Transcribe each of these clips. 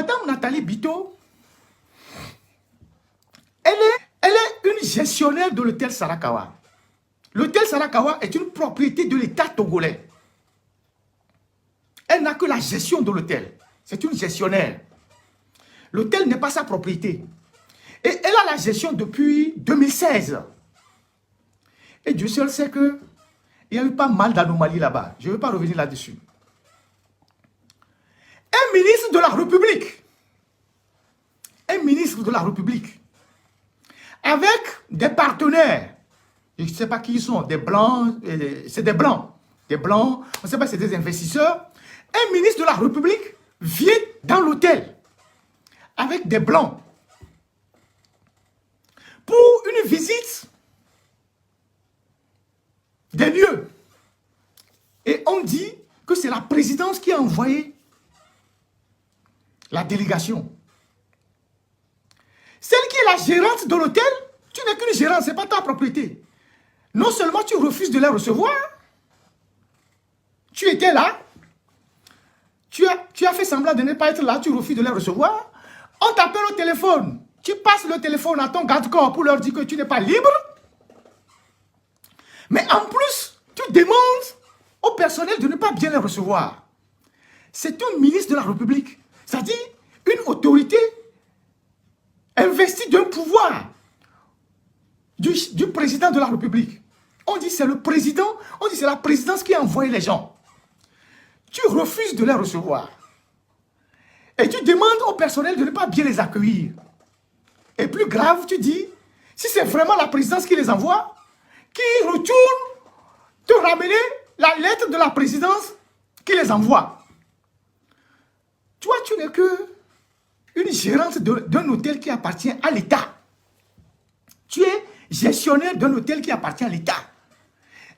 Madame Nathalie Bito, elle est une gestionnaire de l'hôtel Sarakawa. L'hôtel Sarakawa est une propriété de l'État togolais. Elle n'a que la gestion de l'hôtel. C'est une gestionnaire. L'hôtel n'est pas sa propriété. Et elle a la gestion depuis 2016. Et Dieu seul sait qu'il y a eu pas mal d'anomalies là-bas. Je ne vais pas revenir là-dessus. Un ministre de la République, avec des partenaires, je ne sais pas qui ils sont, des blancs, c'est des blancs, on ne sait pas si c'est des investisseurs. Un ministre de la République vient dans l'hôtel avec des blancs pour une visite des lieux. Et on dit que c'est la présidence qui a envoyé la délégation. Celle qui est la gérante de l'hôtel, tu n'es qu'une gérante, ce n'est pas ta propriété. Non seulement tu refuses de les recevoir, tu étais là, tu as fait semblant de ne pas être là, tu refuses de les recevoir, on t'appelle au téléphone, tu passes le téléphone à ton garde-corps pour leur dire que tu n'es pas libre, mais en plus, tu demandes au personnel de ne pas bien les recevoir. C'est un ministre de la République, c'est-à-dire une autorité investie d'un pouvoir du président de la République. On dit c'est le président, on dit c'est la présidence qui a envoyé les gens. Tu refuses de les recevoir. Et tu demandes au personnel de ne pas bien les accueillir. Et plus grave, tu dis, si c'est vraiment la présidence qui les envoie, qui retourne te ramener la lettre de la présidence qui les envoie. Toi, tu n'es que une gérante d'un hôtel qui appartient à l'État. Tu es gestionnaire d'un hôtel qui appartient à l'État.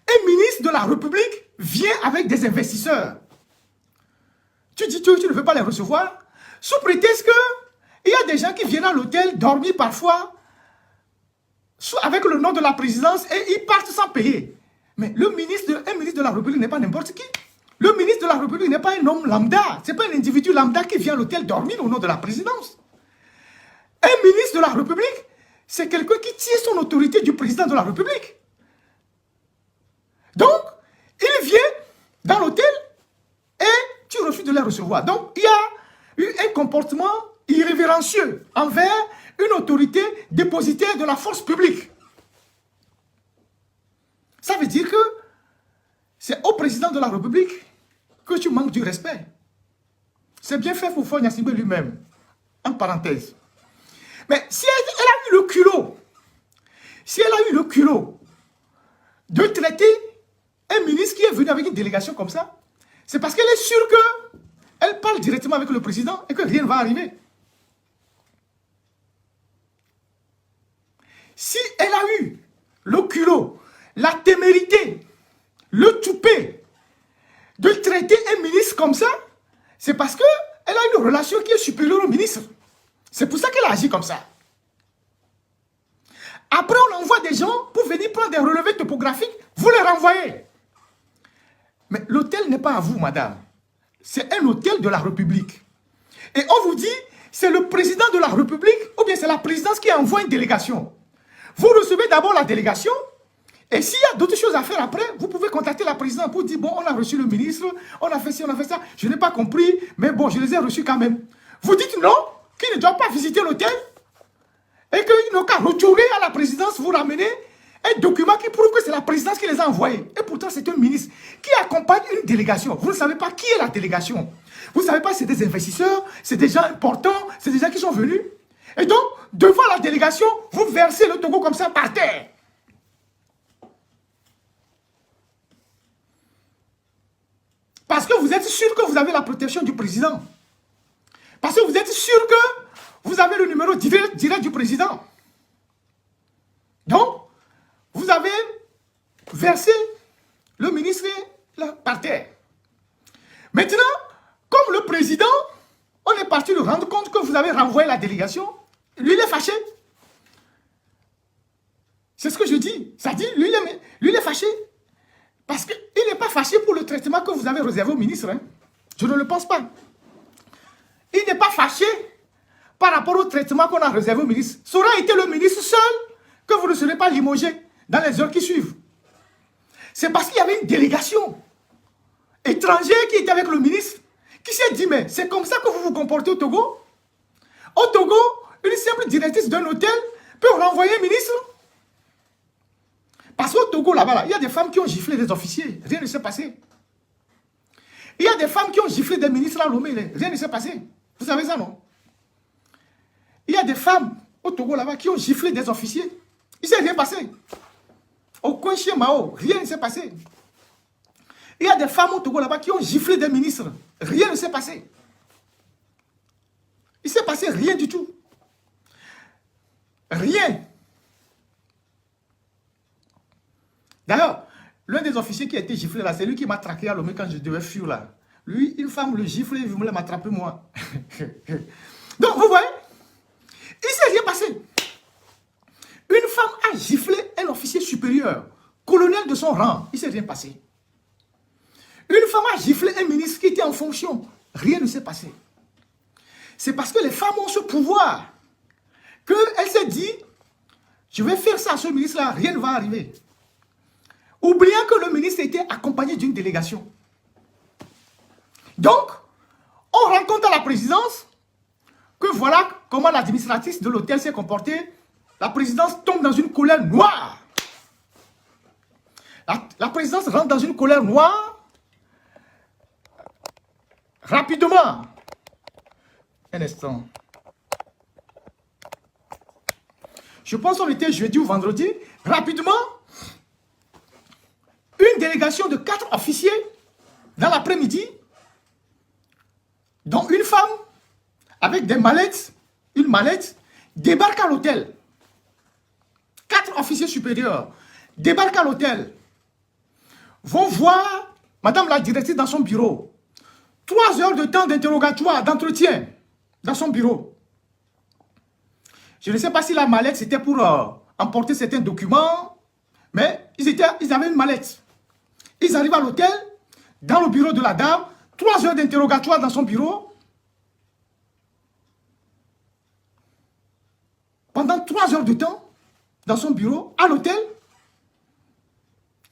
Un ministre de la République vient avec des investisseurs. Tu dis que tu ne veux pas les recevoir, sous prétexte qu'il y a des gens qui viennent à l'hôtel dormir parfois avec le nom de la présidence et ils partent sans payer. Mais un ministre de la République n'est pas n'importe qui. Le ministre de la République n'est pas un homme lambda. Ce n'est pas un individu lambda qui vient à l'hôtel dormir au nom de la présidence. Un ministre de la République, c'est quelqu'un qui tire son autorité du président de la République. Donc, il vient dans l'hôtel et tu refuses de les recevoir. Donc, il y a eu un comportement irrévérencieux envers une autorité dépositaire de la force publique. Ça veut dire que c'est au président de la République que tu manques du respect. C'est bien fait pour Faure Gnassingbé lui-même, en parenthèse. Mais si elle a eu le culot, de traiter un ministre qui est venu avec une délégation comme ça, c'est parce qu'elle est sûre qu'elle parle directement avec le président et que rien ne va arriver. Si elle a eu le culot, la témérité, le toupet de traiter un ministre comme ça, c'est parce qu'elle a une relation qui est supérieure au ministre. C'est pour ça qu'elle a agi comme ça. Après, on envoie des gens pour venir prendre des relevés topographiques, vous les renvoyez. Mais l'hôtel n'est pas à vous, madame. C'est un hôtel de la République. Et on vous dit, c'est le président de la République ou bien c'est la présidence qui envoie une délégation. Vous recevez d'abord la délégation et s'il y a d'autres choses à faire après, vous pouvez contacter la présidence pour dire, bon, on a reçu le ministre, on a fait ci, on a fait ça, je n'ai pas compris, mais bon, je les ai reçus quand même. Vous dites non, qu'ils ne doivent pas visiter l'hôtel et qu'ils n'ont qu'à retourner à la présidence, vous ramener un document qui prouve que c'est la présidence qui les a envoyés. Et pourtant, c'est un ministre qui accompagne une délégation. Vous ne savez pas qui est la délégation. Vous ne savez pas si c'est des investisseurs, c'est des gens importants, c'est des gens qui sont venus. Et donc, devant la délégation, vous versez le Togo comme ça par terre. Parce que vous êtes sûr que vous avez la protection du président. Parce que vous êtes sûr que vous avez le numéro direct du président. Donc, vous avez versé le ministre là, par terre. Maintenant, comme le président, on est parti nous rendre compte que vous avez renvoyé la délégation, lui il est fâché. C'est ce que je dis. Ça dit, lui il est fâché. Parce qu'il n'est pas fâché pour le traitement que vous avez réservé au ministre. Hein. Je ne le pense pas. Il il n'est pas fâché par rapport au traitement qu'on a réservé au ministre. Ça aurait été le ministre seul que vous ne serez pas limogé dans les heures qui suivent. C'est parce qu'il y avait une délégation étrangère qui était avec le ministre, qui s'est dit, mais c'est comme ça que vous vous comportez au Togo? Au Togo, une simple directrice d'un hôtel peut renvoyer un ministre. Parce qu'au Togo, là-bas, il y a des femmes qui ont giflé des officiers. Rien ne s'est passé. Il y a des femmes qui ont giflé des ministres à Lomé. Rien ne s'est passé. Vous savez ça, non? Il y a des femmes au Togo, là-bas, qui ont giflé des officiers. Il ne s'est rien passé. Au Kouenché Mao, rien ne s'est passé. Il y a des femmes au Togo, là-bas, qui ont giflé des ministres. Rien ne s'est passé. Il ne s'est passé rien du tout. Rien. D'ailleurs, l'un des officiers qui a été giflé là, c'est lui qui m'a traqué à Lomé quand je devais fuir là. Lui, une femme le gifle, il voulait m'attraper moi. Donc, vous voyez, il ne s'est rien passé. Une femme a giflé un officier supérieur, colonel de son rang. Il ne s'est rien passé. Une femme a giflé un ministre qui était en fonction. Rien ne s'est passé. C'est parce que les femmes ont ce pouvoir qu'elle s'est dit, je vais faire ça à ce ministre-là, rien ne va arriver. Oubliant que le ministre était accompagné d'une délégation. Donc, on rencontre à la présidence que voilà comment l'administratrice de l'hôtel s'est comportée. La présidence tombe dans une colère noire. La présidence rentre dans une colère noire. Rapidement. Un instant. Je pense qu'on était jeudi ou vendredi. Rapidement. Une délégation de 4 officiers dans l'après-midi, dont une femme avec des mallettes, une mallette, débarque à l'hôtel. 4 officiers supérieurs débarquent à l'hôtel, vont voir madame la directrice dans son bureau. 3 heures de temps d'interrogatoire, d'entretien dans son bureau. Je ne sais pas si la mallette c'était pour emporter certains documents, mais ils avaient une mallette. Ils arrivent à l'hôtel, dans le bureau de la dame, 3 heures d'interrogatoire dans son bureau. Pendant 3 heures de temps, dans son bureau, à l'hôtel,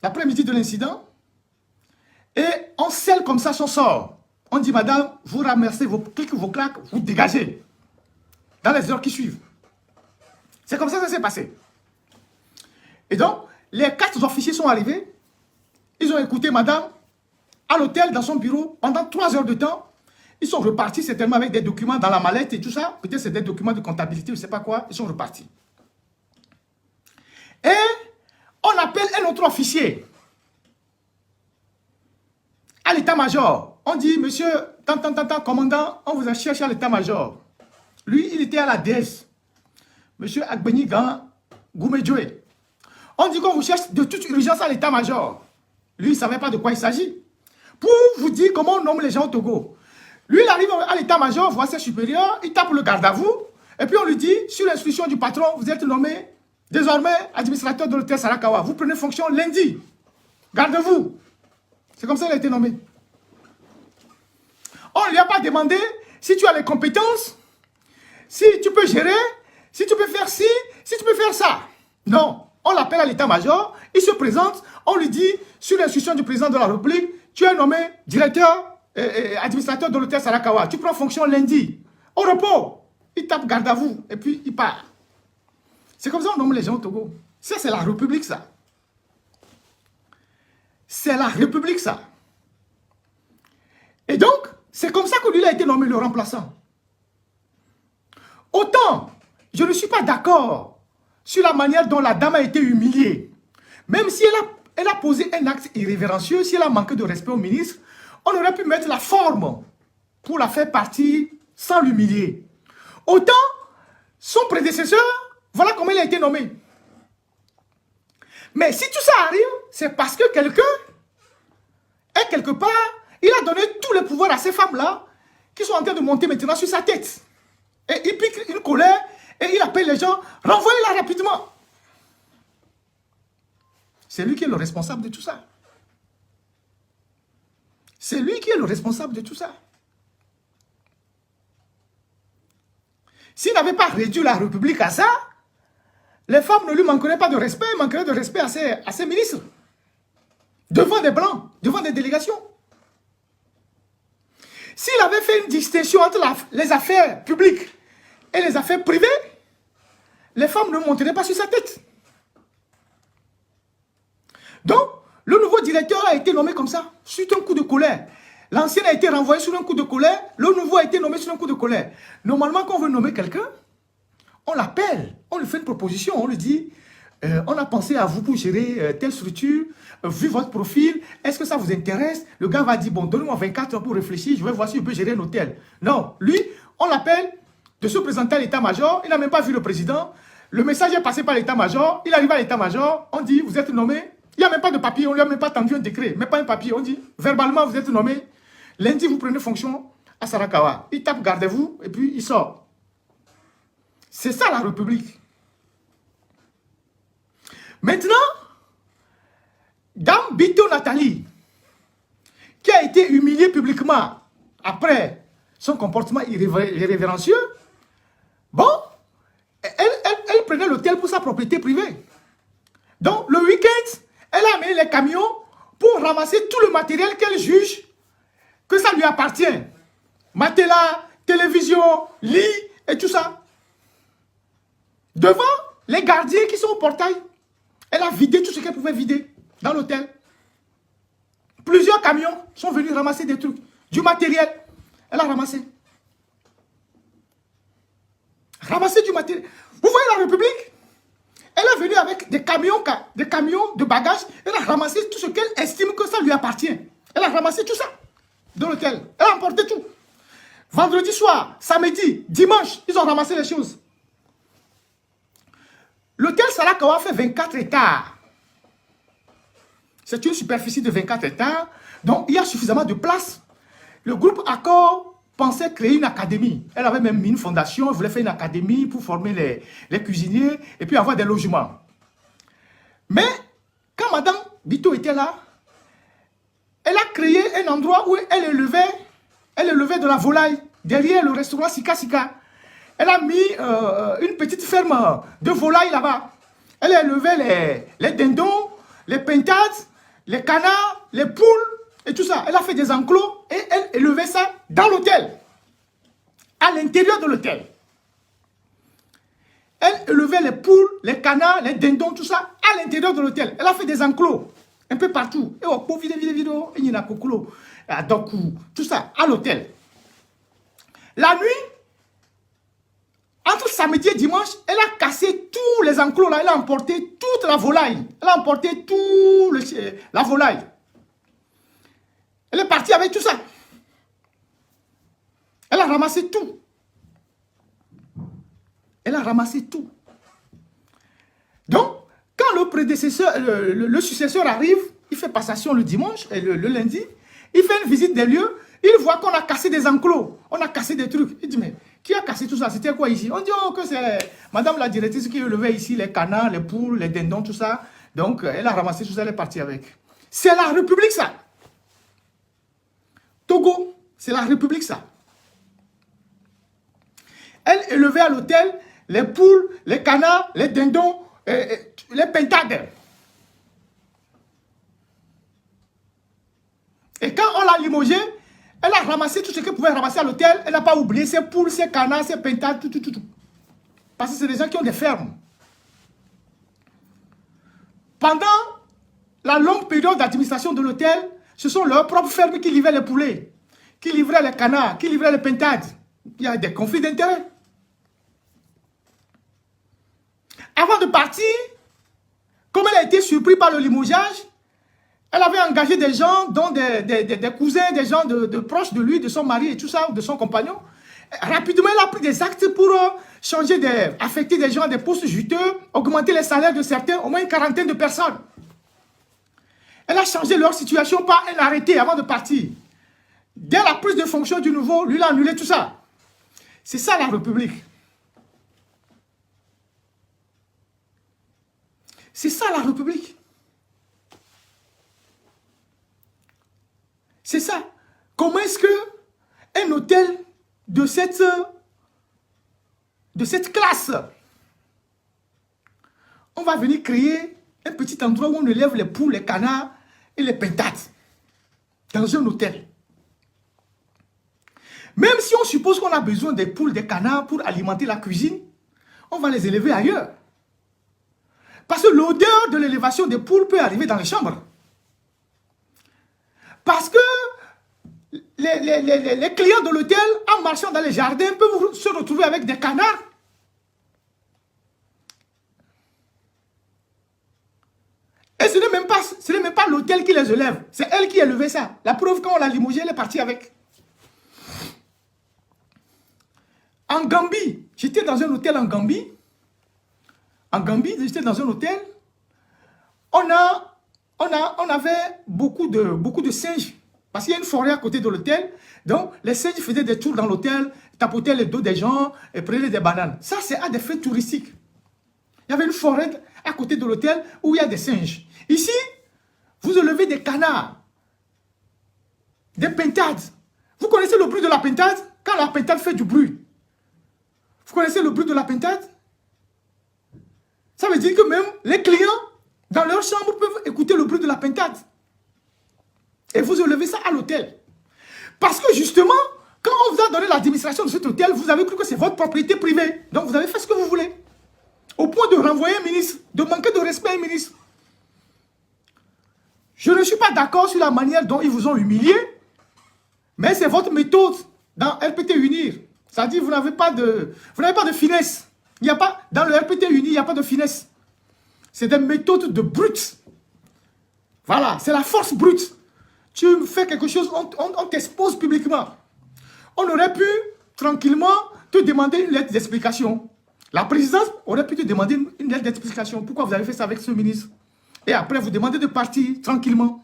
l'après-midi de l'incident, et on scelle comme ça son sort. On dit, madame, vous ramassez vos clics, vos claques, vous dégagez. Dans les heures qui suivent. C'est comme ça que ça s'est passé. Et donc, les 4 officiers sont arrivés. Ils ont écouté madame à l'hôtel, dans son bureau, pendant 3 heures de temps. Ils sont repartis certainement avec des documents dans la mallette et tout ça. Peut-être c'est des documents de comptabilité, je ne sais pas quoi. Ils sont repartis. Et on appelle un autre officier à l'état-major. On dit, monsieur, commandant, on vous a cherché à l'état-major. Lui, il était à la DS. Monsieur Agbeni Gan Goumedjoué. On dit qu'on vous cherche de toute urgence à l'état-major. Lui, il ne savait pas de quoi il s'agit. Pour vous dire comment on nomme les gens au Togo. Lui, il arrive à l'état-major, voit ses supérieurs, il tape le garde à vous, et puis on lui dit, sur l'instruction du patron, vous êtes nommé désormais administrateur de l'hôtel Sarakawa. Vous prenez fonction lundi. Gardez-vous. C'est comme ça qu'il a été nommé. On ne lui a pas demandé si tu as les compétences, si tu peux gérer, si tu peux faire ci, si tu peux faire ça. Non. On l'appelle à l'état-major, il se présente, on lui dit, sur l'instruction du président de la République, tu es nommé directeur et administrateur de l'hôtel Sarakawa. Tu prends fonction lundi. Au repos. Il tape garde à vous et puis il part. C'est comme ça qu'on nomme les gens au Togo. Ça, c'est la République, ça. C'est la République, ça. Et donc, c'est comme ça que lui a été nommé le remplaçant. Autant, je ne suis pas d'accord sur la manière dont la dame a été humiliée. Même si elle a posé un acte irrévérencieux, si elle a manqué de respect au ministre, on aurait pu mettre la forme pour la faire partir sans l'humilier. Autant, son prédécesseur, voilà comment il a été nommé. Mais si tout ça arrive, c'est parce que quelqu'un est quelque part, il a donné tous les pouvoirs à ces femmes-là qui sont en train de monter maintenant sur sa tête. Et il pique une colère et il appelle les gens, renvoyez-la rapidement. C'est lui qui est le responsable de tout ça. C'est lui qui est le responsable de tout ça. S'il n'avait pas réduit la République à ça, les femmes ne lui manqueraient pas de respect, manqueraient de respect à ses ministres. Devant des blancs, devant des délégations. S'il avait fait une distinction entre les affaires publiques et les affaires privées, les femmes ne monteraient pas sur sa tête. Donc, le nouveau directeur a été nommé comme ça, suite à un coup de colère. L'ancien a été renvoyé sur un coup de colère, le nouveau a été nommé sur un coup de colère. Normalement, quand on veut nommer quelqu'un, on l'appelle, on lui fait une proposition, on lui dit, on a pensé à vous pour gérer telle structure, vu votre profil, est-ce que ça vous intéresse? Le gars va dire, bon, donnez-moi 24 heures pour réfléchir, je vais voir si je peux gérer un hôtel. Non, lui, on l'appelle de se présenter à l'état-major, il n'a même pas vu le président, le message est passé par l'état-major, il arrive à l'état-major, on dit, vous êtes nommé, il n'y a même pas de papier, on ne lui a même pas tendu un décret, même pas un papier, on dit, verbalement, vous êtes nommé, lundi, vous prenez fonction à Sarakawa. Il tape, gardez-vous, et puis il sort. C'est ça la République. Maintenant, Dame Bito Nathalie, qui a été humiliée publiquement après son comportement irrévérencieux, bon, elle prenait l'hôtel pour sa propriété privée. Donc, le week-end, elle a amené les camions pour ramasser tout le matériel qu'elle juge que ça lui appartient. Matelas, télévision, lit et tout ça. Devant les gardiens qui sont au portail. Elle a vidé tout ce qu'elle pouvait vider dans l'hôtel. Plusieurs camions sont venus ramasser des trucs, du matériel. Elle a ramassé. Ramasser du matériel. Vous voyez la République? Elle est venue avec des camions de bagages. Elle a ramassé tout ce qu'elle estime que ça lui appartient. Elle a ramassé tout ça dans l'hôtel. Elle a emporté tout. Vendredi soir, samedi, dimanche, ils ont ramassé les choses. L'hôtel Sarakawa fait 24 hectares. C'est une superficie de 24 hectares. Donc, il y a suffisamment de place. Le groupe Accor pensait créer une académie. Elle avait même mis une fondation. Elle voulait faire une académie pour former les cuisiniers et puis avoir des logements. Mais, quand Madame Bito était là, elle a créé un endroit où elle élevait de la volaille derrière le restaurant Sika Sika. Elle a mis une petite ferme de volailles là-bas. Elle a élevé les dindons, les pintades, les canards, les poules et tout ça. Elle a fait des enclos et elle élevait ça dans l'hôtel. À l'intérieur de l'hôtel. Elle élevait les poules, les canards, les dindons, tout ça à l'intérieur de l'hôtel. Elle a fait des enclos un peu partout. Et au vidéo, il y a à Doku, tout ça à l'hôtel. La nuit, entre samedi et dimanche, elle a cassé tous les enclos là. Elle a emporté toute la volaille. Elle a emporté la volaille. Elle est partie avec tout ça. Elle a ramassé tout. Elle a ramassé tout. Donc, quand le prédécesseur, le successeur arrive, il fait passation le dimanche et le lundi, il fait une visite des lieux, il voit qu'on a cassé des enclos, on a cassé des trucs. Il dit, mais qui a cassé tout ça? C'était quoi ici? On dit, oh, que c'est madame la directrice qui élevait ici les canards, les poules, les dindons, tout ça. Donc, elle a ramassé tout ça, elle est partie avec. C'est la République, ça. Togo, c'est la République, ça. Elle élevait à l'hôtel les poules, les canards, les dindons, les pintades. Et quand on l'a limogé, elle a ramassé tout ce qu'elle pouvait ramasser à l'hôtel. Elle n'a pas oublié ses poules, ses canards, ses pintades, tout. Parce que c'est des gens qui ont des fermes. Pendant la longue période d'administration de l'hôtel, ce sont leurs propres fermes qui livraient les poulets, qui livraient les canards, qui livraient les pintades. Il y a des conflits d'intérêts. Avant de partir, comme elle a été surprise par le limogeage, elle avait engagé des gens, dont des cousins, des gens de proches de lui, de son mari et tout ça, de son compagnon. Rapidement, elle a pris des actes pour affecter des gens à des postes juteux, augmenter les salaires de certains, au moins une quarantaine de personnes. Elle a changé leur situation par un arrêté avant de partir. Dès la prise de fonction du nouveau, lui, il a annulé tout ça. C'est ça la République. C'est ça la République. C'est ça. Comment est-ce que un hôtel de cette de cette classe, on va venir créer un petit endroit où on élève les poules, les canards et les pintades dans un hôtel. Même si on suppose qu'on a besoin des poules, des canards pour alimenter la cuisine, on va les élever ailleurs. Parce que l'odeur de l'élévation des poules peut arriver dans les chambres. Parce que les clients de l'hôtel, en marchant dans les jardins, peuvent se retrouver avec des canards. Et ce n'est même pas l'hôtel qui les élève. C'est elle qui a élevé ça. La preuve, quand on l'a limogé, elle est partie avec. En Gambie, j'étais dans un hôtel en Gambie. En Gambie, j'étais dans un hôtel. On avait beaucoup de singes. Parce qu'il y a une forêt à côté de l'hôtel. Donc, les singes faisaient des tours dans l'hôtel, tapotaient le dos des gens et prenaient des bananes. Ça, c'est à des fins touristiques. Il y avait une forêt à côté de l'hôtel où il y a des singes. Ici, vous élevez des canards, des pintades. Vous connaissez le bruit de la pintade? Quand la pintade fait du bruit. Vous connaissez le bruit de la pintade? Ça veut dire que même les clients, dans leur chambre, peuvent écouter le bruit de la pintade. Et vous élevez ça à l'hôtel. Parce que justement, quand on vous a donné l'administration de cet hôtel, vous avez cru que c'est votre propriété privée. Donc vous avez fait ce que vous voulez. Au point de renvoyer un ministre, de manquer de respect à un ministre. Je ne suis pas d'accord sur la manière dont ils vous ont humilié, mais c'est votre méthode dans RPT Unir. C'est-à-dire vous n'avez pas de finesse. Il n'y a pas, dans le RPT Unir, il n'y a pas de finesse. C'est des méthodes de brutes. Voilà, c'est la force brute. Tu fais quelque chose, on t'expose publiquement. On aurait pu tranquillement te demander une lettre d'explication. La présidence aurait pu te demander une lettre d'explication. Pourquoi vous avez fait ça avec ce ministre? Et après, vous demandez de partir tranquillement.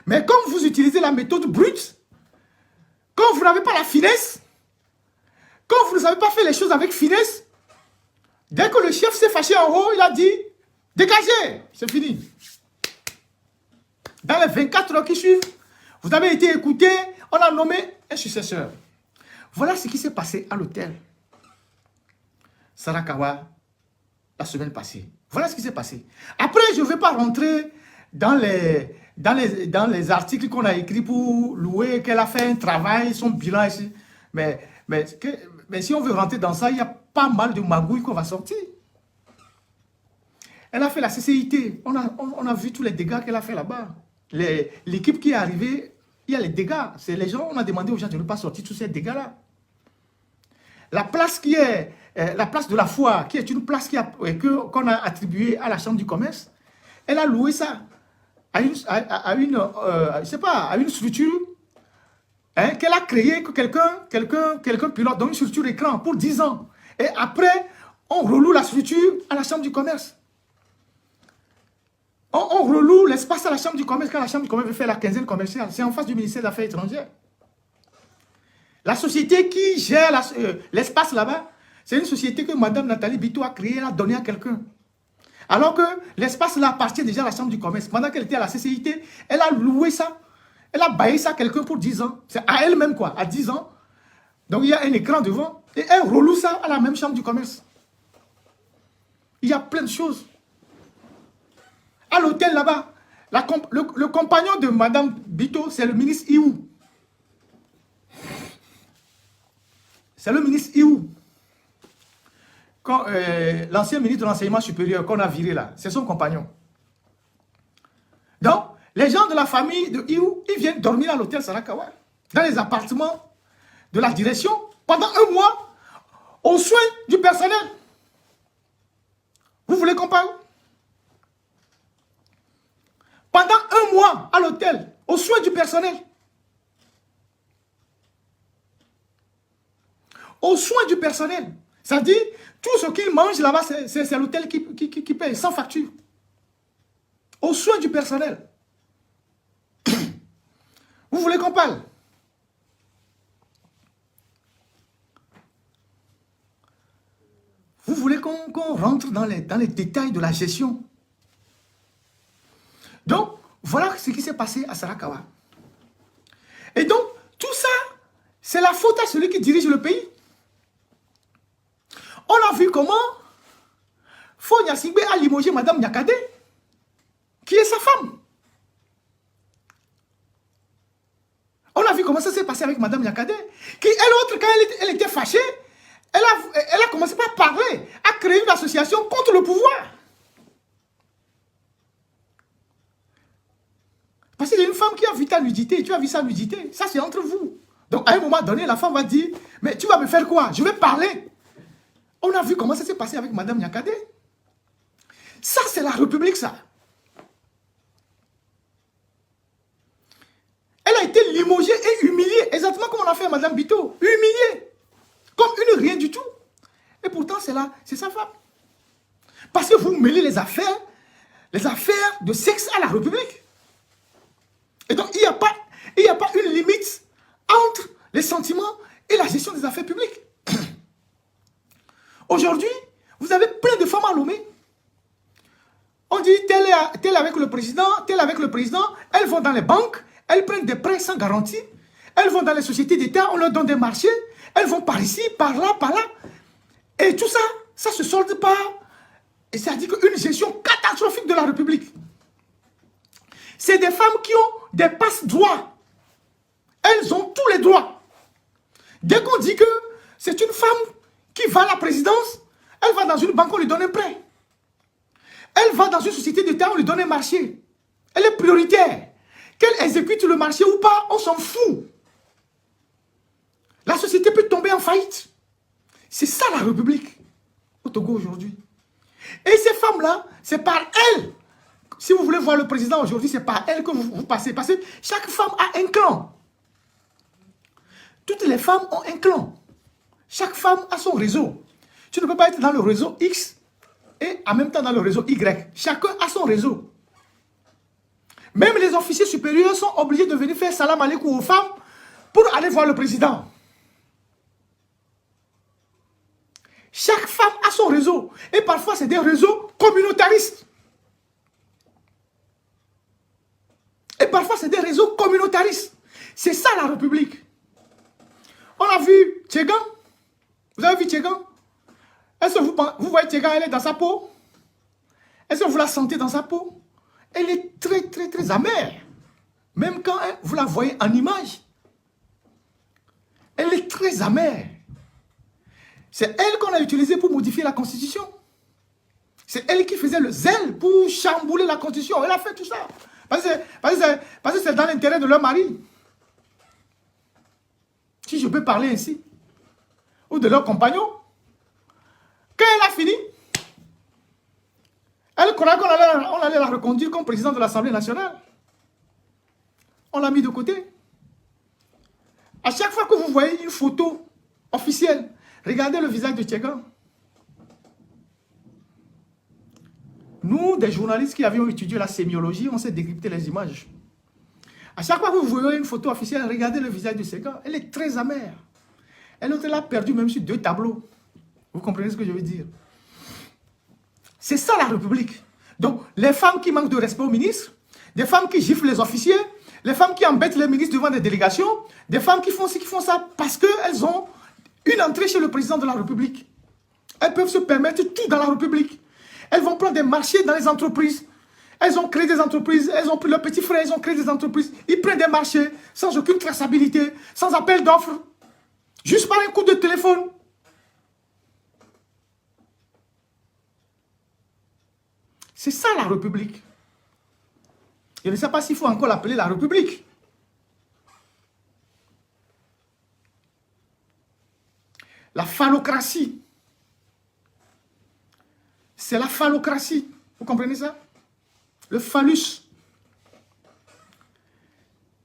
Mais comme vous utilisez la méthode brute, quand vous n'avez pas la finesse, quand vous ne savez pas faire les choses avec finesse, dès que le chef s'est fâché en haut, il a dit « Dégagez !» C'est fini. Dans les 24 heures qui suivent, vous avez été écouté, on a nommé un successeur. Voilà ce qui s'est passé à l'hôtel Sarakawa la semaine passée. Voilà ce qui s'est passé. Après, je ne vais pas rentrer dans les articles qu'on a écrits pour louer, qu'elle a fait un travail, son bilan ici. Mais si on veut rentrer dans ça, il y a pas mal de magouilles qu'on va sortir. Elle a fait la CCIT. On a vu tous les dégâts qu'elle a fait là-bas. L'équipe qui est arrivée, il y a les dégâts. C'est les gens, on a demandé aux gens de ne pas sortir tous ces dégâts-là. La place qui est la place de la foire, qui est une place qu'on a attribuée à la Chambre du commerce, elle a loué ça à une structure qu'elle a créée, que quelqu'un pilote dans une structure écran pour 10 ans. Et après, on reloue la structure à la Chambre du commerce. On reloue l'espace à la Chambre du commerce quand la Chambre du commerce veut faire la quinzaine commerciale. C'est en face du ministère des Affaires étrangères. La société qui gère l'espace là-bas, c'est une société que Mme Nathalie Bito a créée, elle a donné à quelqu'un. Alors que l'espace là appartient déjà à la Chambre du commerce. Pendant qu'elle était à la CCIT, elle a loué ça. Elle a baillé ça à quelqu'un pour 10 ans. C'est à elle-même quoi, à 10 ans. Donc il y a un écran devant. Et elle reloue ça à la même Chambre du commerce. Il y a plein de choses. À l'hôtel là-bas, le compagnon de Mme Bito, c'est le ministre Iou. C'est le ministre Iou. L'ancien ministre de l'enseignement supérieur qu'on a viré là, c'est son compagnon. Donc, les gens de la famille de Iou, ils viennent dormir à l'hôtel Sarakawa, dans les appartements de la direction, pendant un mois, aux soins du personnel. Vous voulez qu'on parle? Pendant un mois à l'hôtel, aux soins du personnel. Aux soins du personnel. Ça dit, tout ce qu'ils mangent là-bas, c'est l'hôtel qui paye, sans facture. Aux soins du personnel. Vous voulez qu'on parle? Vous voulez qu'on rentre dans les détails de la gestion? Donc, voilà ce qui s'est passé à Sarakawa. Et donc, tout ça, c'est la faute à celui qui dirige le pays. On a vu comment Fonia Singbe a limogé Madame Nyakade, qui est sa femme. On a vu comment ça s'est passé avec Madame Nyakade, qui, elle autre, quand elle était fâchée, elle a commencé par parler, à créer une association contre le pouvoir. Parce qu'il y a une femme qui a vu ta nudité, tu as vu sa nudité. Ça, c'est entre vous. Donc, à un moment donné, la femme va dire, mais tu vas me faire quoi? Je vais parler. On a vu comment ça s'est passé avec Madame Nyakade. Ça, c'est la République, ça. Elle a été limogée et humiliée, exactement comme on a fait à Madame Bito. Humiliée. Comme une rien du tout. Et pourtant, c'est sa femme. Parce que vous mêlez les affaires de sexe à la République. Et donc, il n'y a pas une limite entre les sentiments et la gestion des affaires publiques. Aujourd'hui, vous avez plein de femmes à Lomé. On dit, tel avec le président, tel avec le président. Elles vont dans les banques, elles prennent des prêts sans garantie. Elles vont dans les sociétés d'État, on leur donne des marchés. Elles vont par ici, par là, par là. Et tout ça, ça se solde par... Et ça dit qu'une gestion catastrophique de la République. C'est des femmes qui ont des passe-droits. Elles ont tous les droits. Dès qu'on dit que c'est une femme qui va à la présidence, elle va dans une banque, on lui donne un prêt. Elle va dans une société d'État, on lui donne un marché. Elle est prioritaire. Qu'elle exécute le marché ou pas, on s'en fout. La société peut tomber en faillite. C'est ça la République au Togo aujourd'hui. Et ces femmes-là, c'est par elles. Si vous voulez voir le président aujourd'hui, c'est par elles que vous passez. Parce que chaque femme a un clan. Toutes les femmes ont un clan. Chaque femme a son réseau. Tu ne peux pas être dans le réseau X et en même temps dans le réseau Y. Chacun a son réseau. Même les officiers supérieurs sont obligés de venir faire salam aleikum aux femmes pour aller voir le président. Chaque femme a son réseau. Et parfois, c'est des réseaux communautaristes. Et parfois, c'est des réseaux communautaristes. C'est ça la République. On a vu Tchegan. Vous avez vu Tchegan? Est-ce que vous voyez Tchegan, elle est dans sa peau? Est-ce que vous la sentez dans sa peau? Elle est très, très, très amère. Même quand vous la voyez en image. Elle est très amère. C'est elle qu'on a utilisée pour modifier la Constitution. C'est elle qui faisait le zèle pour chambouler la Constitution. Elle a fait tout ça. Parce que c'est dans l'intérêt de leur mari. Si je peux parler ainsi. Ou de leur compagnon. Quand elle a fini, elle croyait qu'on allait la reconduire comme président de l'Assemblée nationale. On l'a mis de côté. À chaque fois que vous voyez une photo officielle, regardez le visage de Tchegan. Nous, des journalistes qui avions étudié la sémiologie, on s'est décrypté les images. À chaque fois que vous voyez une photo officielle, regardez le visage de Tchegan. Elle est très amère. Elle a perdu même sur 2 tableaux. Vous comprenez ce que je veux dire? C'est ça la République. Donc, les femmes qui manquent de respect aux ministres, des femmes qui giflent les officiers, les femmes qui embêtent les ministres devant des délégations, des femmes qui font ci, qui font ça, parce qu'elles ont une entrée chez le président de la République. Elles peuvent se permettre tout dans la République. Elles vont prendre des marchés dans les entreprises. Elles ont créé des entreprises, elles ont pris leurs petits frères, elles ont créé des entreprises. Ils prennent des marchés sans aucune traçabilité, sans appel d'offres, juste par un coup de téléphone. C'est ça la République. Je ne sais pas s'il faut encore l'appeler la République. La phallocratie. C'est la phallocratie. Vous comprenez ça? Le phallus.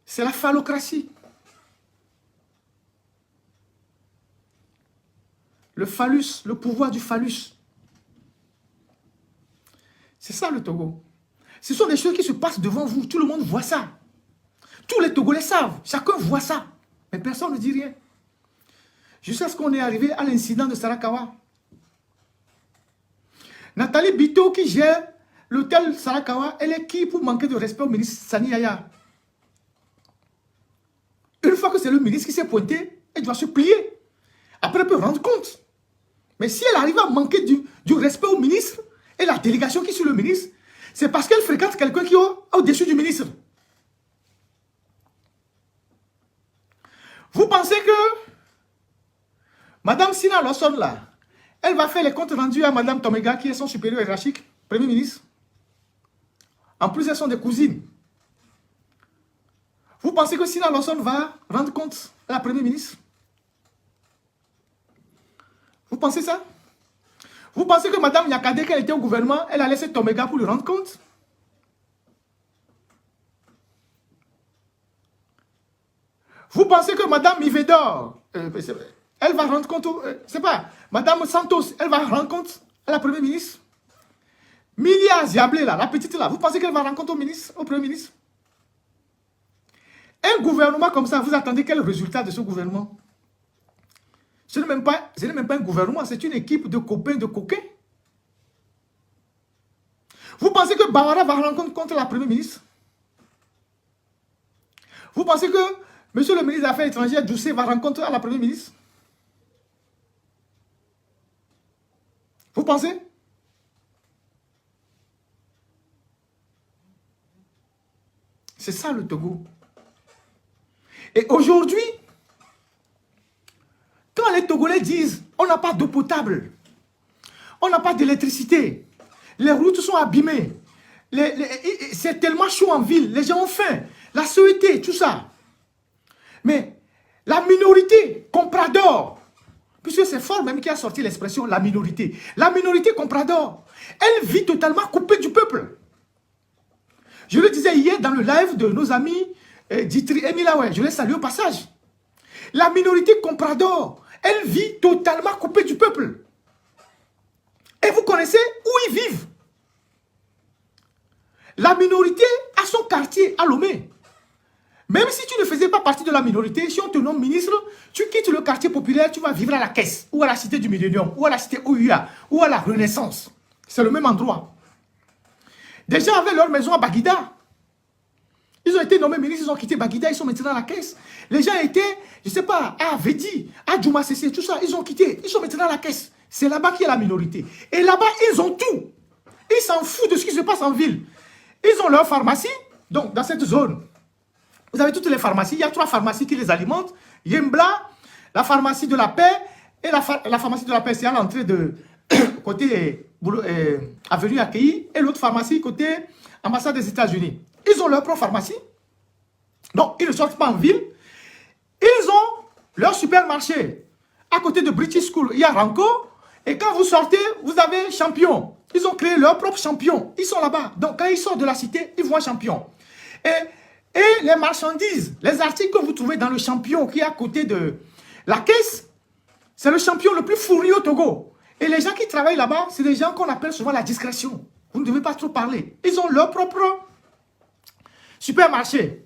C'est la phallocratie. Le phallus, le pouvoir du phallus. C'est ça le Togo. Ce sont des choses qui se passent devant vous. Tout le monde voit ça. Tous les Togolais savent. Chacun voit ça. Mais personne ne dit rien. Jusqu'à ce qu'on est arrivé à l'incident de Sarakawa. Nathalie Bito qui gère l'hôtel Sarakawa, elle est qui pour manquer de respect au ministre Sani Yaya? Une fois que c'est le ministre qui s'est pointé, elle doit se plier. Après, elle peut rendre compte. Mais si elle arrive à manquer du respect au ministre et la délégation qui suit le ministre, c'est parce qu'elle fréquente quelqu'un qui est au-dessus du ministre. Vous pensez que Madame Sina Lawson, là, elle va faire les comptes rendus à Madame Tomega, qui est son supérieur hiérarchique, Premier ministre? En plus, elles sont des cousines. Vous pensez que Sina Lawson va rendre compte à la Premier ministre? Vous pensez ça? Vous pensez que Madame Yakade, quand elle était au gouvernement, elle a laissé Tomega pour lui rendre compte? Vous pensez que Madame Mivedor, elle va rendre compte, c'est pas, Madame Santos, elle va rendre compte à la Premier ministre? Milia Ziablé, là, la petite là, vous pensez qu'elle va rendre compte au ministre, au Premier ministre? Un gouvernement comme ça, vous attendez quel résultat de ce gouvernement? Ce n'est même pas un gouvernement, c'est une équipe de copains, de coquins. Vous pensez que Bawara va rendre compte contre la Premier ministre? Vous pensez que Monsieur le ministre des Affaires étrangères, Doucet, va rendre compte à la Premier ministre? Vous pensez? C'est ça le Togo. Et aujourd'hui, quand les Togolais disent on n'a pas d'eau potable, on n'a pas d'électricité, les routes sont abîmées, c'est tellement chaud en ville, les gens ont faim, la sécurité, tout ça. Mais la minorité comprador, puisque c'est fort même qui a sorti l'expression la minorité comprador, elle vit totalement coupée du peuple. Je le disais hier dans le live de nos amis Ditri et Milawe, je les salue au passage. La minorité comprador, elle vit totalement coupée du peuple. Et vous connaissez où ils vivent. La minorité a son quartier à Lomé. Même si tu ne faisais pas partie de la minorité, si on te nomme ministre, tu quittes le quartier populaire, tu vas vivre à la Caisse, ou à la cité du Millénium, ou à la cité OUA, ou à la Renaissance. C'est le même endroit. Des gens avaient leur maison à Baguida. Ils ont été nommés ministres, ils ont quitté Baguida, ils sont maintenant à la Caisse. Les gens étaient, je ne sais pas, à Vedi, à Djouma Sessé, tout ça, ils ont quitté, ils sont maintenant à la Caisse. C'est là-bas qu'il y a la minorité. Et là-bas, ils ont tout. Ils s'en foutent de ce qui se passe en ville. Ils ont leur pharmacie, donc dans cette zone. Vous avez toutes les pharmacies, il y a 3 pharmacies qui les alimentent. Yembla, la pharmacie de la paix, et la pharmacie de la paix, c'est à l'entrée de côté avenue Accueilli, et l'autre pharmacie côté ambassade des États-Unis. Ils ont leur propre pharmacie. Donc, ils ne sortent pas en ville. Ils ont leur supermarché. À côté de British School, il y a Ranco. Et quand vous sortez, vous avez Champion. Ils ont créé leur propre Champion. Ils sont là-bas. Donc, quand ils sortent de la cité, ils vont à Champion. Et les marchandises, les articles que vous trouvez dans le Champion qui est à côté de la Caisse, c'est le Champion le plus fourni au Togo. Et les gens qui travaillent là-bas, c'est des gens qu'on appelle souvent la discrétion. Vous ne devez pas trop parler. Ils ont leur propre supermarché.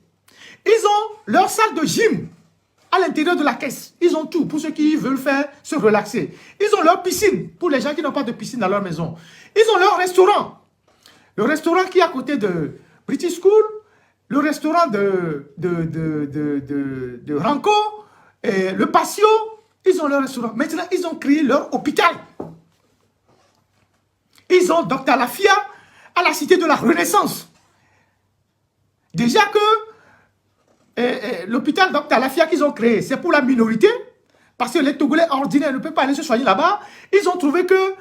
Ils ont leur salle de gym à l'intérieur de la Caisse. Ils ont tout pour ceux qui veulent se relaxer. Ils ont leur piscine pour les gens qui n'ont pas de piscine dans leur maison. Ils ont leur restaurant. Le restaurant qui est à côté de British School, le restaurant de Ranco, et le Patio, ils ont leur restaurant. Maintenant, ils ont créé leur hôpital. Ils ont Dr Lafia à la cité de la Renaissance. Déjà que l'hôpital Dr Lafia qu'ils ont créé, c'est pour la minorité, parce que les Togolais ordinaires ne peuvent pas aller se soigner là-bas. Ils ont trouvé que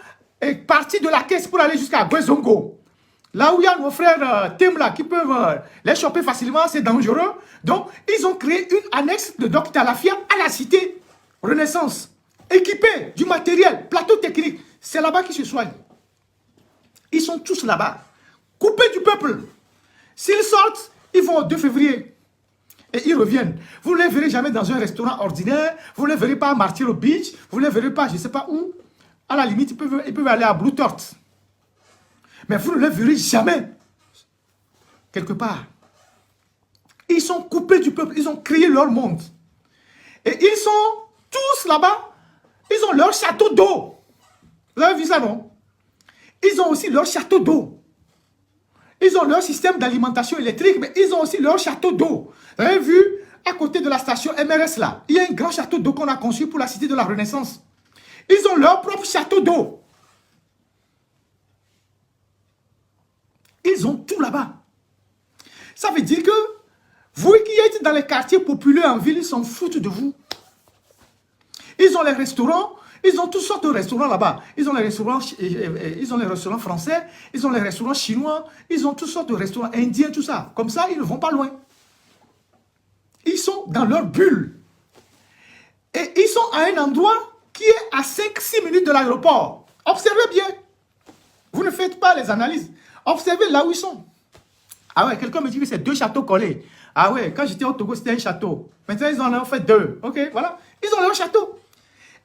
partie de la Caisse pour aller jusqu'à Gwezongo, là où il y a nos frères Temla qui peuvent les choper facilement, c'est dangereux. Donc, ils ont créé une annexe de Dr Lafia à la cité Renaissance, équipée du matériel, plateau technique. C'est là-bas qu'ils se soignent. Ils sont tous là-bas, coupés du peuple. S'ils sortent, ils vont au 2 février et ils reviennent. Vous ne les verrez jamais dans un restaurant ordinaire, vous ne les verrez pas à Martyro Beach, vous ne les verrez pas je ne sais pas où. À la limite, ils peuvent aller à Blue Tort. Mais vous ne les verrez jamais quelque part. Ils sont coupés du peuple, ils ont créé leur monde. Et ils sont tous là-bas, ils ont leur château d'eau. Vous avez vu ça, non? Ils ont aussi leur château d'eau. Ils ont leur système d'alimentation électrique, mais ils ont aussi leur château d'eau. Vous avez vu, à côté de la station MRS là, il y a un grand château d'eau qu'on a conçu pour la cité de la Renaissance. Ils ont leur propre château d'eau. Ils ont tout là-bas. Ça veut dire que vous qui êtes dans les quartiers populaires en ville, ils s'en foutent de vous. Ils ont les restaurants, ils ont toutes sortes de restaurants là-bas. Ils ont les restaurants français, ils ont les restaurants chinois, ils ont toutes sortes de restaurants indiens, tout ça. Comme ça, ils ne vont pas loin. Ils sont dans leur bulle. Et ils sont à un endroit qui est à 5-6 minutes de l'aéroport. Observez bien. Vous ne faites pas les analyses. Observez là où ils sont. Ah ouais, quelqu'un me dit que c'est 2 châteaux collés. Ah ouais, quand j'étais au Togo, c'était un château. Maintenant, ils en ont fait 2. Ok, voilà. Ils ont leur château.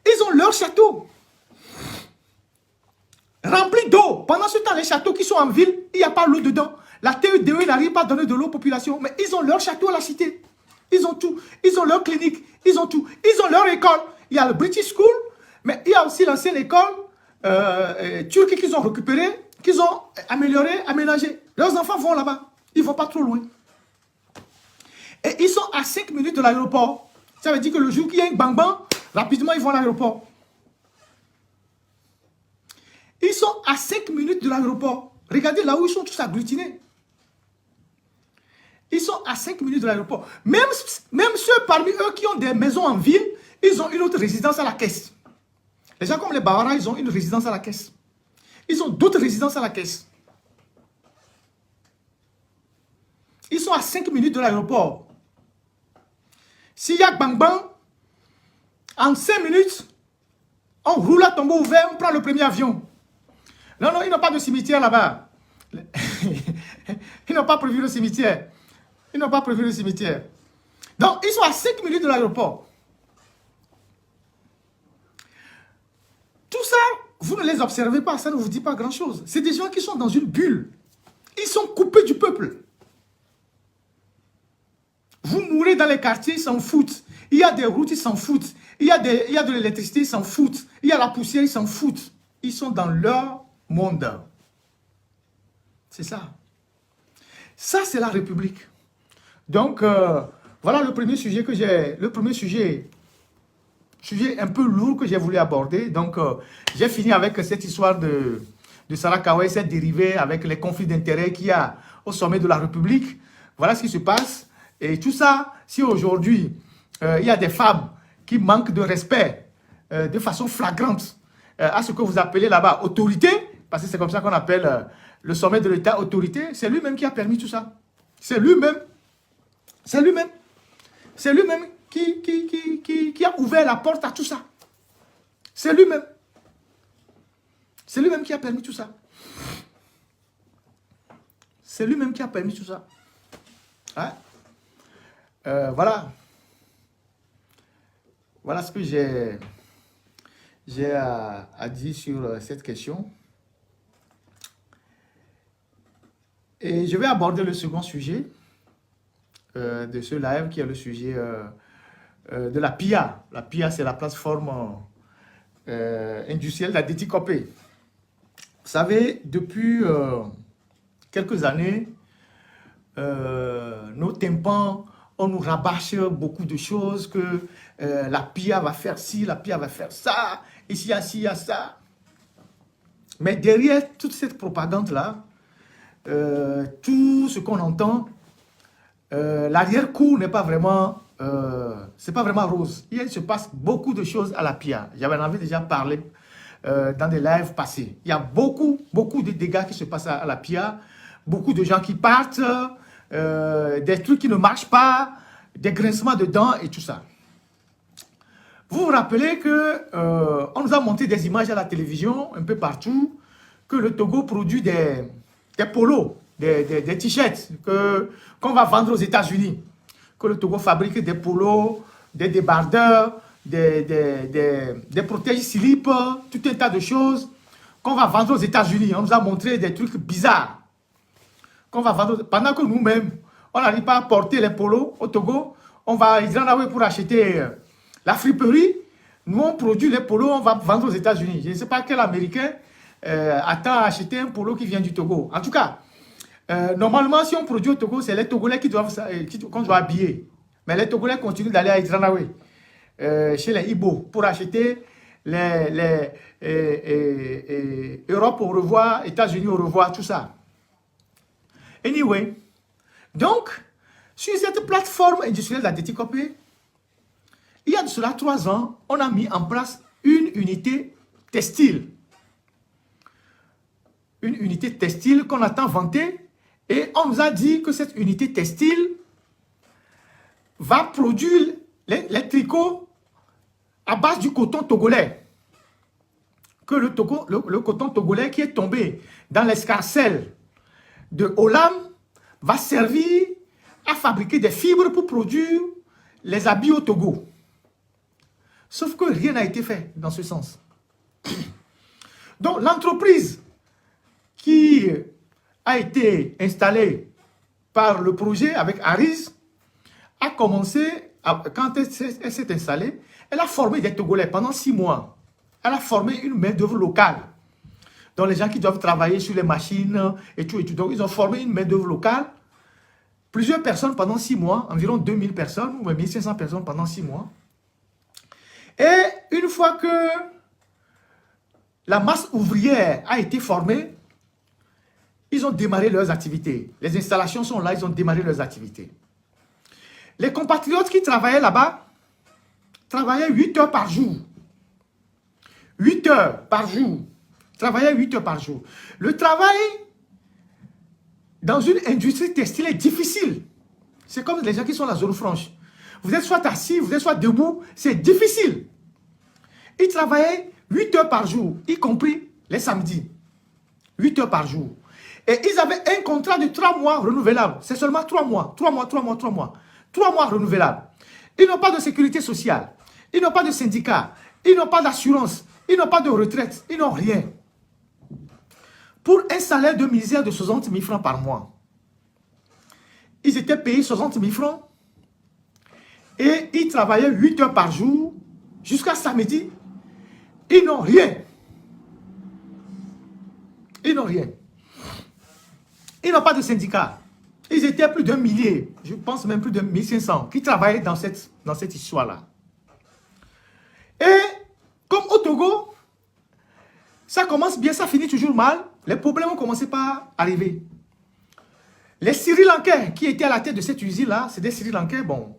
Ils ont leur château. Rempli d'eau. Pendant ce temps, les châteaux qui sont en ville, il n'y a pas l'eau dedans. La TEDE n'arrive pas à donner de l'eau aux populations. Mais ils ont leur château à la cité. Ils ont tout. Ils ont leur clinique. Ils ont tout. Ils ont leur école. Il y a le British School. Mais il y a aussi l'ancienne école turque qu'ils ont récupérée, qu'ils ont améliorée, aménagée. Leurs enfants vont là-bas. Ils ne vont pas trop loin. Et ils sont à 5 minutes de l'aéroport. Ça veut dire que le jour qu'il y a un bang-bang, rapidement ils vont à l'aéroport. Ils sont à 5 minutes de l'aéroport. Regardez là où ils sont tous agglutinés. Ils sont à 5 minutes de l'aéroport. Même ceux parmi eux qui ont des maisons en ville, ils ont une autre résidence à la caisse. Les gens comme les Bavaras, ils ont une résidence à la caisse. Ils ont d'autres résidences à la caisse. Ils sont à 5 minutes de l'aéroport. S'il y a bang-bang, en 5 minutes, on roule à tombeau ouvert, on prend le premier avion. Non, non, ils n'ont pas de cimetière là-bas. Ils n'ont pas prévu le cimetière. Ils n'ont pas prévu le cimetière. Donc, ils sont à 5 minutes de l'aéroport. Tout ça, vous ne les observez pas, ça ne vous dit pas grand-chose. C'est des gens qui sont dans une bulle. Ils sont coupés du peuple. Vous mourrez dans les quartiers, ils s'en foutent. Il y a des routes, ils s'en foutent. Il y a de l'électricité, ils s'en foutent. Il y a la poussière, ils s'en foutent. Ils sont dans leur monde. C'est ça. Ça, c'est la République. Donc, voilà le premier sujet que j'ai... Le premier sujet un peu lourd que j'ai voulu aborder. Donc, j'ai fini avec cette histoire de Sarah Kawai, cette dérivée avec les conflits d'intérêts qu'il y a au sommet de la République. Voilà ce qui se passe. Et tout ça, si aujourd'hui, il y a des femmes qui manquent de respect de façon flagrante à ce que vous appelez là-bas autorité, parce que c'est comme ça qu'on appelle le sommet de l'État autorité, c'est lui-même qui a permis tout ça. C'est lui-même. C'est lui-même. C'est lui-même qui a ouvert la porte à tout ça. C'est lui-même. C'est lui-même qui a permis tout ça. C'est lui-même qui a permis tout ça. Hein? Voilà. Voilà ce que j'ai à dire sur cette question. Et je vais aborder le second sujet de ce live, qui est le sujet de la PIA. La PIA, c'est la plateforme industrielle d'Adéti-Copé. Vous savez, depuis quelques années, nos tympans, on nous rabâche beaucoup de choses, que la PIA va faire ci, la PIA va faire ça, ici, il y a ci, il y a ça. Mais derrière toute cette propagande-là, tout ce qu'on entend, l'arrière-cour n'est pas vraiment, c'est pas vraiment rose. Il se passe beaucoup de choses à la PIA. J'en avais déjà parlé dans des lives passés. Il y a beaucoup de dégâts qui se passent à la PIA, beaucoup de gens qui partent, des trucs qui ne marchent pas, des grincements de dents et tout ça. Vous vous rappelez que on nous a montré des images à la télévision, un peu partout, que le Togo produit des polos, des t-shirts qu'on va vendre aux États-Unis. Que le Togo fabrique des polos, des débardeurs, des protège-slips, tout un tas de choses qu'on va vendre aux États-Unis. On nous a montré des trucs bizarres qu'on va vendre, pendant que nous-mêmes, on n'arrive pas à porter les polos au Togo. On va à Idranawe pour acheter la friperie. Nous, on produit les polos, on va vendre aux États-Unis. Je ne sais pas quel Américain attend à acheter un polo qui vient du Togo. En tout cas, normalement, si on produit au Togo, c'est les Togolais qu'on doit habiller. Mais les Togolais continuent d'aller à Idranawe, chez les Ibo, pour acheter Europe au revoir, États-Unis au revoir, tout ça. Anyway, donc, sur cette plateforme industrielle d'Adetikopé, il y a de cela 3 ans, on a mis en place une unité textile. Une unité textile qu'on a tant vantée, et on nous a dit que cette unité textile va produire les tricots à base du coton togolais. Que le coton togolais qui est tombé dans l'escarcelle de Olam va servir à fabriquer des fibres pour produire les habits au Togo. Sauf que rien n'a été fait dans ce sens. Donc l'entreprise qui a été installée par le projet avec Aris a commencé, quand elle s'est installée, elle a formé des Togolais pendant 6 mois. Elle a formé une main-d'œuvre locale. Donc les gens qui doivent travailler sur les machines et tout. Donc ils ont formé une main-d'œuvre locale. Plusieurs personnes pendant 6 mois, environ 2000 personnes ou 1500 personnes pendant 6 mois. Et une fois que la masse ouvrière a été formée, ils ont démarré leurs activités. Les installations sont là, ils ont démarré leurs activités. Les compatriotes qui travaillaient là-bas travaillaient 8 heures par jour. 8 heures par jour. Travaillaient 8 heures par jour. Le travail dans une industrie textile est difficile. C'est comme les gens qui sont à la zone franche. Vous êtes soit assis, vous êtes soit debout, c'est difficile. Ils travaillaient 8 heures par jour, y compris les samedis. 8 heures par jour. Et ils avaient un contrat de 3 mois renouvelable. C'est seulement 3 mois. 3 mois, 3 mois, 3 mois. 3 mois renouvelables. Ils n'ont pas de sécurité sociale. Ils n'ont pas de syndicat. Ils n'ont pas d'assurance. Ils n'ont pas de retraite. Ils n'ont rien. Pour un salaire de misère de 60 000 francs par mois. Ils étaient payés 60 000 francs. Et ils travaillaient 8 heures par jour jusqu'à samedi. Ils n'ont rien. Ils n'ont rien. Ils n'ont pas de syndicat. Ils étaient plus d'1 millier, je pense même plus de 1500, qui travaillaient dans cette histoire-là. Et comme au Togo, ça commence bien, ça finit toujours mal. Les problèmes ont commencé par arriver. Les Sri Lankais qui étaient à la tête de cette usine-là, c'est des Sri Lankais, bon,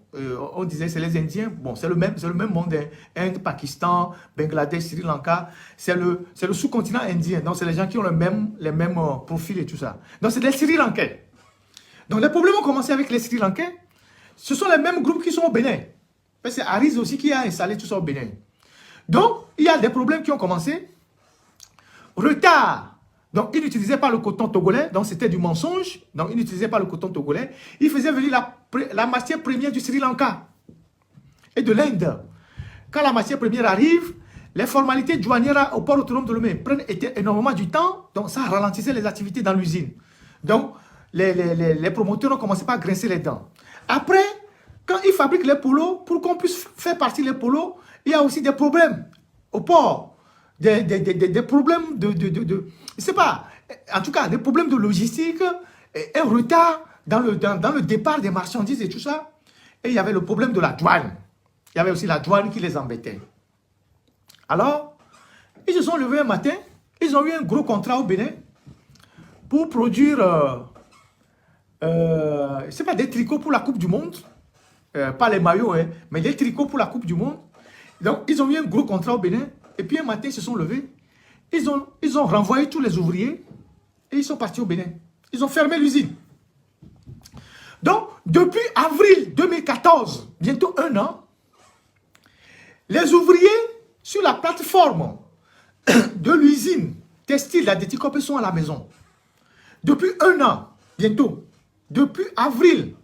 on disait c'est les Indiens, bon, c'est le même monde, Inde, Pakistan, Bangladesh, Sri Lanka, c'est le sous-continent indien, donc c'est les gens qui ont les mêmes profils et tout ça. Donc c'est des Sri Lankais. Donc les problèmes ont commencé avec les Sri Lankais, ce sont les mêmes groupes qui sont au Bénin. C'est Aris aussi qui a installé tout ça au Bénin. Donc il y a des problèmes qui ont commencé, retard. Donc, ils n'utilisaient pas le coton togolais, donc c'était du mensonge. Donc, ils n'utilisaient pas le coton togolais. Ils faisaient venir la matière première du Sri Lanka et de l'Inde. Quand la matière première arrive, les formalités douanières au port autonome de Lomé prennent énormément du temps, donc ça ralentissait les activités dans l'usine. Donc, les promoteurs ont commencé par grincer les dents. Après, quand ils fabriquent les polos, pour qu'on puisse faire partie les polos, il y a aussi des problèmes au port. Des problèmes je sais pas, en tout cas, des problèmes de logistique, un retard dans le départ des marchandises et tout ça. Et il y avait le problème de la douane. Il y avait aussi la douane qui les embêtait. Alors, ils se sont levés un matin, ils ont eu un gros contrat au Bénin pour produire, je sais pas, des tricots pour la Coupe du Monde. Pas les maillots, hein, mais des tricots pour la Coupe du Monde. Donc, ils ont eu un gros contrat au Bénin. Et puis un matin, ils se sont levés. Ils ont renvoyé tous les ouvriers et ils sont partis au Bénin. Ils ont fermé l'usine. Donc, depuis avril 2014, bientôt 1 an, les ouvriers sur la plateforme de l'usine textile d'Adetikopé sont à la maison. Depuis 1 an, bientôt, depuis avril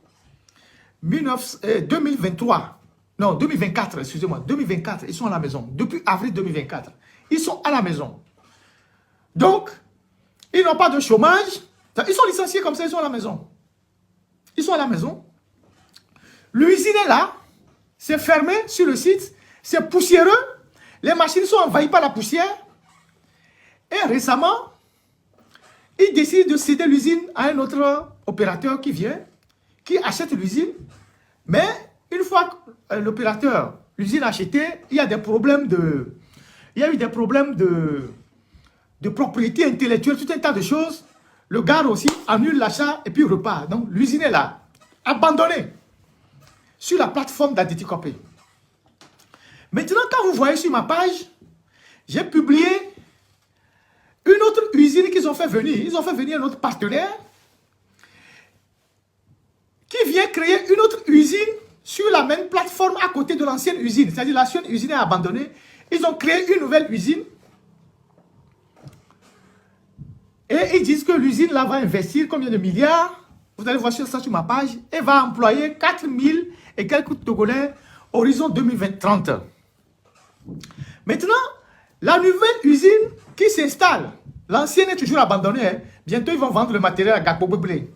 2023, non, 2024, excusez-moi, 2024, ils sont à la maison. Depuis avril 2024, ils sont à la maison. Donc, ils n'ont pas de chômage. Ils sont licenciés comme ça, ils sont à la maison. Ils sont à la maison. L'usine est là, c'est fermé sur le site, c'est poussiéreux. Les machines sont envahies par la poussière. Et récemment, ils décident de céder l'usine à un autre opérateur qui vient, qui achète l'usine. Mais une fois que l'opérateur, l'usine a acheté, il y a des problèmes il y a eu des problèmes de propriété intellectuelle, tout un tas de choses. Le gars aussi annule l'achat et puis repart. Donc, l'usine est là, abandonnée, sur la plateforme d'Adeti-Copé. Maintenant, quand vous voyez sur ma page, j'ai publié une autre usine qu'ils ont fait venir. Ils ont fait venir un autre partenaire qui vient créer une autre usine sur la même plateforme à côté de l'ancienne usine. C'est-à-dire l'ancienne usine est abandonnée. Ils ont créé une nouvelle usine. Et ils disent que l'usine là va investir combien de milliards? Vous allez voir ça sur ma page. Et va employer 4000 et quelques Togolais horizon 2030. Maintenant, la nouvelle usine qui s'installe, l'ancienne est toujours abandonnée. Hein. Bientôt, ils vont vendre le matériel à Gakpo-Blé.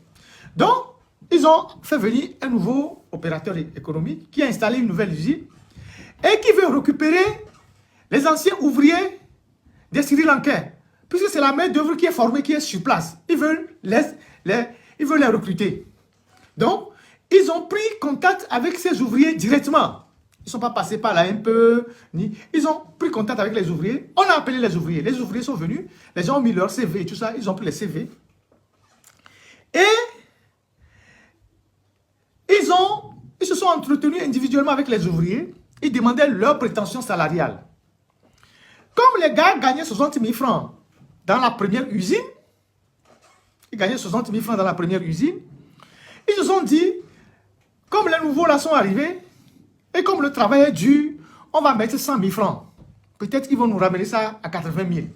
Donc, ils ont fait venir un nouveau opérateur économique qui a installé une nouvelle usine et qui veut récupérer les anciens ouvriers des Sri Lankais. Puisque c'est la main d'œuvre qui est formée, qui est sur place. Ils veulent les recruter. Donc, ils ont pris contact avec ces ouvriers directement. Ils ne sont pas passés par la MPE, ils ont pris contact avec les ouvriers. On a appelé les ouvriers. Les ouvriers sont venus. Les gens ont mis leur CV et tout ça. Ils ont pris les CV. Et ils se sont entretenus individuellement avec les ouvriers. Ils demandaient leurs prétentions salariales. Comme les gars gagnaient 60 000 francs dans la première usine, ils gagnaient 60 000 francs dans la première usine, ils se sont dit, comme les nouveaux là sont arrivés, et comme le travail est dur, on va mettre 100 000 francs. Peut-être qu'ils vont nous ramener ça à 80 000.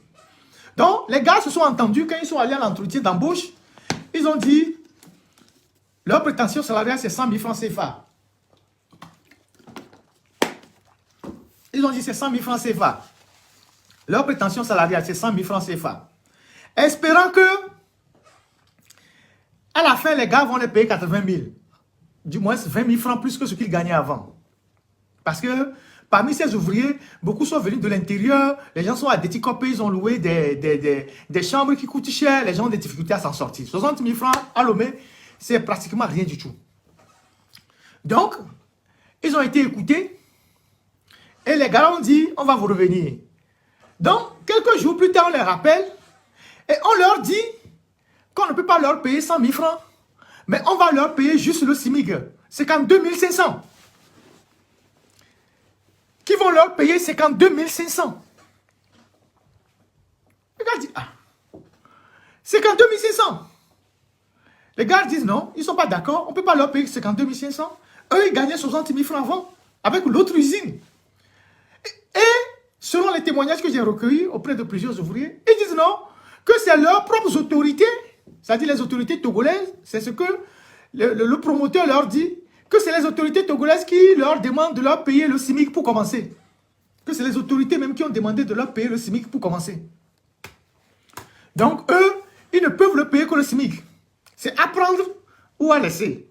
Donc, les gars se sont entendus quand ils sont allés à l'entretien d'embauche. Ils ont dit, leur prétention salariale, c'est 100 000 francs CFA. Ils ont dit, c'est 100 000 francs CFA. Leur prétention salariale, c'est 100 000 francs CFA. Espérant que, à la fin, les gars vont les payer 80 000. Du moins, 20 000 francs plus que ce qu'ils gagnaient avant. Parce que parmi ces ouvriers, beaucoup sont venus de l'intérieur. Les gens sont à Adeti-Copé, ils ont loué des chambres qui coûtent cher. Les gens ont des difficultés à s'en sortir. 60 000 francs à Lomé, c'est pratiquement rien du tout. Donc, ils ont été écoutés. Et les gars ont dit, on va vous revenir. Donc, quelques jours plus tard, on les rappelle. Et on leur dit qu'on ne peut pas leur payer 100 000 francs. Mais on va leur payer juste le SMIC. C'est quand 2500. Qui vont leur payer 52 500. Les gars disent, ah, 52 500. Les gars disent non, ils ne sont pas d'accord, on ne peut pas leur payer 52 500. Eux, ils gagnaient 60 000 francs avant, avec l'autre usine. Et selon les témoignages que j'ai recueillis auprès de plusieurs ouvriers, ils disent non, que c'est leurs propres autorités, c'est-à-dire les autorités togolaises, c'est ce que le promoteur leur dit, que c'est les autorités togolaises qui leur demandent de leur payer le SMIC pour commencer. Que c'est les autorités même qui ont demandé de leur payer le SMIC pour commencer. Donc eux, ils ne peuvent le payer que le SMIC. C'est à prendre ou à laisser.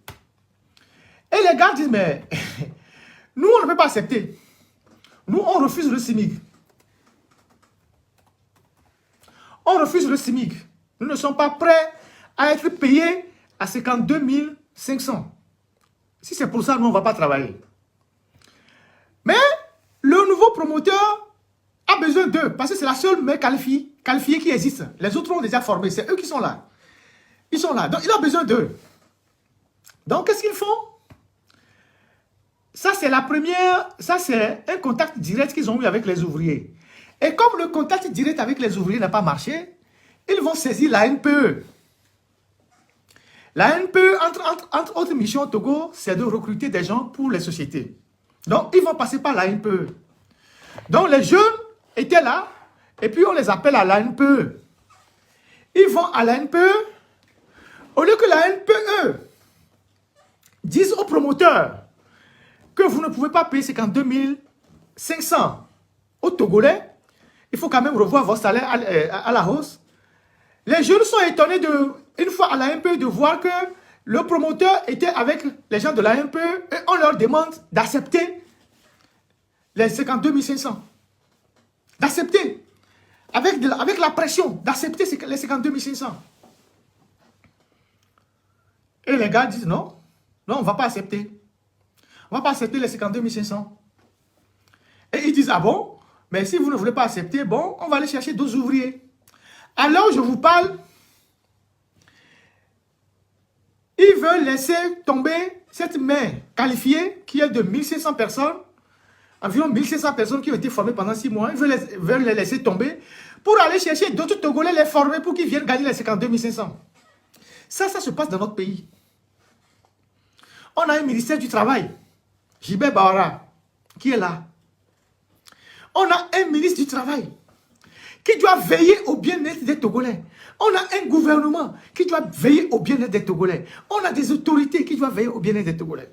Et les gars disent, mais nous, on ne peut pas accepter. Nous, on refuse le SMIC. On refuse le SMIC. Nous ne sommes pas prêts à être payés à 52 500. Si c'est pour ça, nous, on ne va pas travailler. Mais le nouveau promoteur a besoin d'eux, parce que c'est la seule mec qualifiée qui existe. Les autres ont déjà formé, c'est eux qui sont là. Ils sont là, donc il a besoin d'eux. Donc, qu'est-ce qu'ils font? Ça, c'est la première, ça, c'est un contact direct qu'ils ont eu avec les ouvriers. Et comme le contact direct avec les ouvriers n'a pas marché, ils vont saisir la NPE. La NPE, entre autres missions au Togo, c'est de recruter des gens pour les sociétés. Donc, ils vont passer par la NPE. Donc, les jeunes étaient là, et puis on les appelle à la NPE. Ils vont à la NPE, au lieu que la NPE dise aux promoteurs que vous ne pouvez pas payer 52 500 aux Togolais, il faut quand même revoir vos salaires à la hausse. Les jeunes sont étonnés, une fois à la NPE, de voir que le promoteur était avec les gens de la NPE et on leur demande d'accepter les 52 500. D'accepter. Avec la pression, d'accepter les 52 500. Et les gars disent non, non, on ne va pas accepter. On ne va pas accepter les 52 500. Et ils disent, ah bon? Mais si vous ne voulez pas accepter, bon, on va aller chercher d'autres ouvriers. À l'heure où je vous parle, ils veulent laisser tomber cette main qualifiée qui est de 1500 personnes, environ 1500 personnes qui ont été formées pendant 6 mois. Ils veulent les laisser tomber pour aller chercher d'autres Togolais, les former pour qu'ils viennent gagner les 52 500. Ça se passe dans notre pays. On a un ministère du Travail, Gilbert Bahara, qui est là. On a un ministre du Travail qui doit veiller au bien-être des Togolais. On a un gouvernement qui doit veiller au bien-être des Togolais. On a des autorités qui doivent veiller au bien-être des Togolais.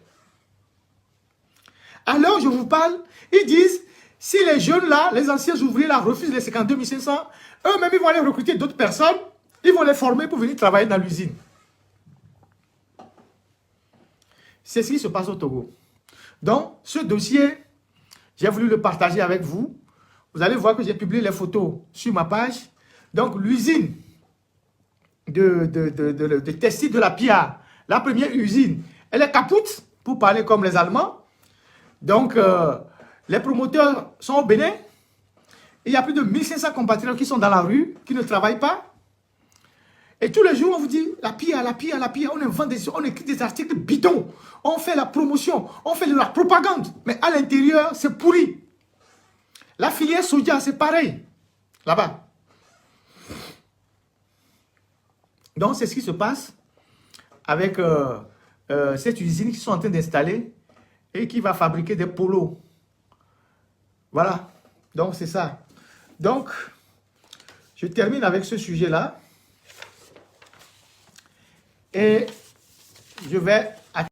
Alors, je vous parle, ils disent, si les jeunes là, les anciens ouvriers là, refusent les 52 500, eux-mêmes, ils vont aller recruter d'autres personnes, ils vont les former pour venir travailler dans l'usine. C'est ce qui se passe au Togo. Donc, ce dossier, j'ai voulu le partager avec vous. Vous allez voir que j'ai publié les photos sur ma page. Donc, l'usine de textile de la Pia, la première usine, elle est capoute, pour parler comme les Allemands. Donc, les promoteurs sont au Bénin. Il y a plus de 1500 compatriotes qui sont dans la rue, qui ne travaillent pas. Et tous les jours, on vous dit, la Pia, la Pia, la Pia. On invente on écrit des articles bidons. On fait la promotion, on fait de la propagande. Mais à l'intérieur, c'est pourri. La filière soja, c'est pareil. Là-bas. Donc, c'est ce qui se passe avec cette usine qu'ils sont en train d'installer et qui va fabriquer des polos. Voilà. Donc, c'est ça. Donc, je termine avec ce sujet-là. Et je vais